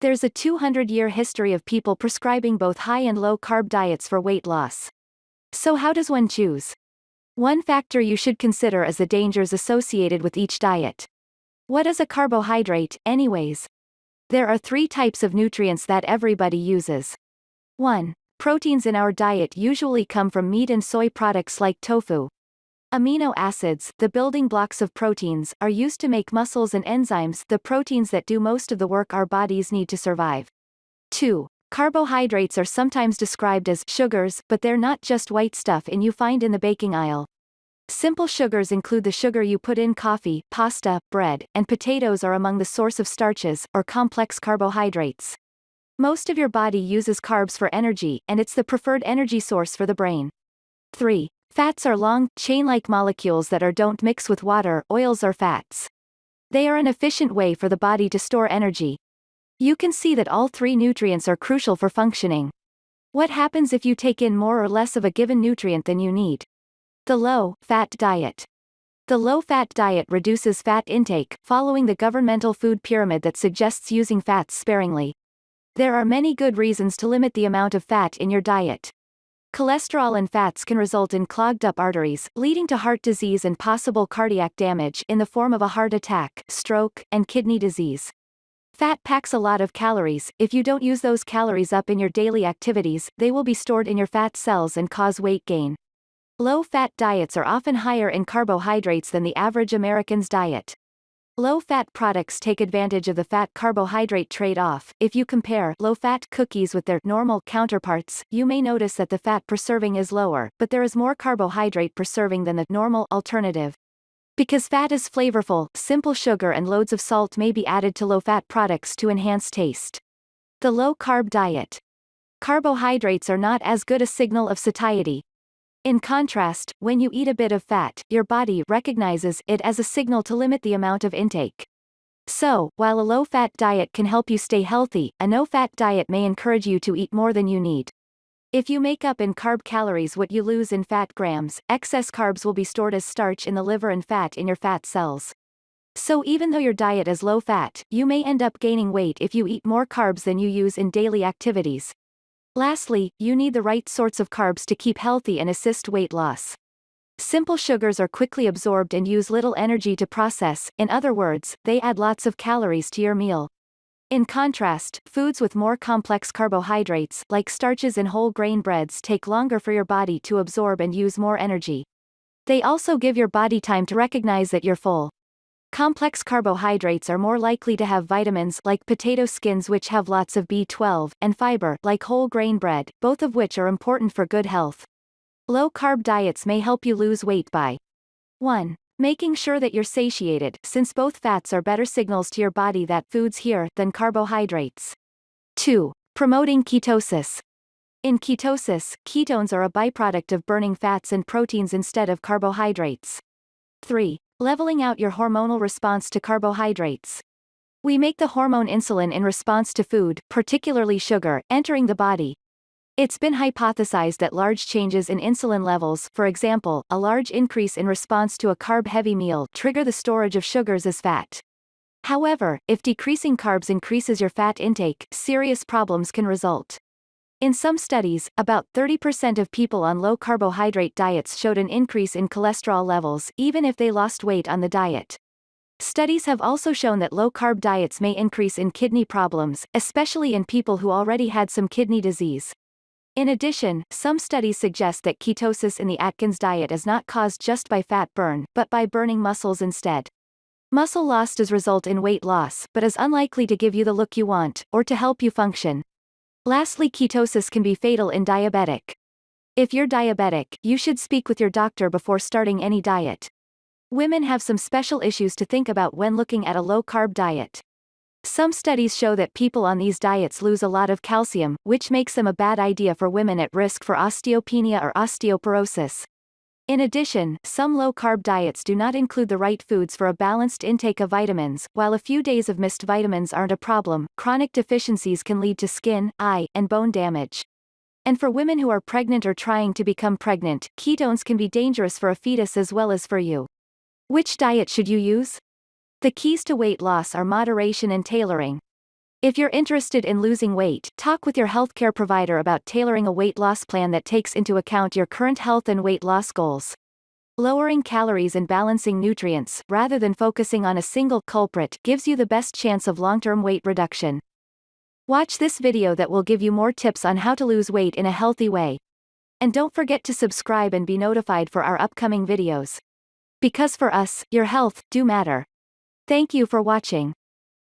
There's a 200-year history of people prescribing both high and low carb diets for weight loss. So how does one choose? One factor you should consider is the dangers associated with each diet. What is a carbohydrate, anyways? There are 3 types of nutrients that everybody uses. 1. Proteins in our diet usually come from meat and soy products like tofu. Amino acids, the building blocks of proteins, are used to make muscles and enzymes, the proteins that do most of the work our bodies need to survive. 2. Carbohydrates are sometimes described as sugars, but they're not just white stuff you find in the baking aisle. Simple sugars include the sugar you put in coffee, pasta, bread, and potatoes are among the source of starches, or complex carbohydrates. Most of your body uses carbs for energy, and it's the preferred energy source for the brain. 3. Fats are long, chain-like molecules that don't mix with water, oils or fats. They are an efficient way for the body to store energy. You can see that all 3 nutrients are crucial for functioning. What happens if you take in more or less of a given nutrient than you need? The low-fat diet. The low-fat diet reduces fat intake, following the governmental food pyramid that suggests using fats sparingly. There are many good reasons to limit the amount of fat in your diet. Cholesterol and fats can result in clogged up arteries, leading to heart disease and possible cardiac damage in the form of a heart attack, stroke, and kidney disease. Fat packs a lot of calories. If you don't use those calories up in your daily activities, they will be stored in your fat cells and cause weight gain. Low-fat diets are often higher in carbohydrates than the average American's diet. Low-fat products take advantage of the fat-carbohydrate trade-off. If you compare low-fat cookies with their normal counterparts, you may notice that the fat per serving is lower, but there is more carbohydrate per serving than the normal alternative. Because fat is flavorful, simple sugar and loads of salt may be added to low-fat products to enhance taste. The low-carb diet. Carbohydrates are not as good a signal of satiety. In contrast, when you eat a bit of fat, your body recognizes it as a signal to limit the amount of intake. So, while a low-fat diet can help you stay healthy, a no-fat diet may encourage you to eat more than you need. If you make up in carb calories what you lose in fat grams, excess carbs will be stored as starch in the liver and fat in your fat cells. So even though your diet is low-fat, you may end up gaining weight if you eat more carbs than you use in daily activities. Lastly, you need the right sorts of carbs to keep healthy and assist weight loss. Simple sugars are quickly absorbed and use little energy to process, in other words, they add lots of calories to your meal. In contrast, foods with more complex carbohydrates, like starches and whole grain breads, take longer for your body to absorb and use more energy. They also give your body time to recognize that you're full. Complex carbohydrates are more likely to have vitamins like potato skins, which have lots of B12, and fiber like whole grain bread, both of which are important for good health. Low-carb diets may help you lose weight by 1. Making sure that you're satiated, since both fats are better signals to your body that food's here than carbohydrates. 2. Promoting ketosis. In ketosis, ketones are a byproduct of burning fats and proteins instead of carbohydrates. 3. Leveling out your hormonal response to carbohydrates. We make the hormone insulin in response to food, particularly sugar, entering the body. It's been hypothesized that large changes in insulin levels, for example, a large increase in response to a carb-heavy meal, trigger the storage of sugars as fat. However, if decreasing carbs increases your fat intake, serious problems can result. In some studies, about 30% of people on low-carbohydrate diets showed an increase in cholesterol levels, even if they lost weight on the diet. Studies have also shown that low-carb diets may increase in kidney problems, especially in people who already had some kidney disease. In addition, some studies suggest that ketosis in the Atkins diet is not caused just by fat burn, but by burning muscles instead. Muscle loss does result in weight loss, but is unlikely to give you the look you want, or to help you function. Lastly, ketosis can be fatal in diabetic. If you're diabetic, you should speak with your doctor before starting any diet. Women have some special issues to think about when looking at a low-carb diet. Some studies show that people on these diets lose a lot of calcium, which makes them a bad idea for women at risk for osteopenia or osteoporosis. In addition, some low-carb diets do not include the right foods for a balanced intake of vitamins. While a few days of missed vitamins aren't a problem, chronic deficiencies can lead to skin, eye, and bone damage. And for women who are pregnant or trying to become pregnant, ketones can be dangerous for a fetus as well as for you. Which diet should you use? The keys to weight loss are moderation and tailoring. If you're interested in losing weight, talk with your healthcare provider about tailoring a weight loss plan that takes into account your current health and weight loss goals. Lowering calories and balancing nutrients, rather than focusing on a single culprit, gives you the best chance of long-term weight reduction. Watch this video that will give you more tips on how to lose weight in a healthy way. And don't forget to subscribe and be notified for our upcoming videos. Because for us, your health do matter. Thank you for watching.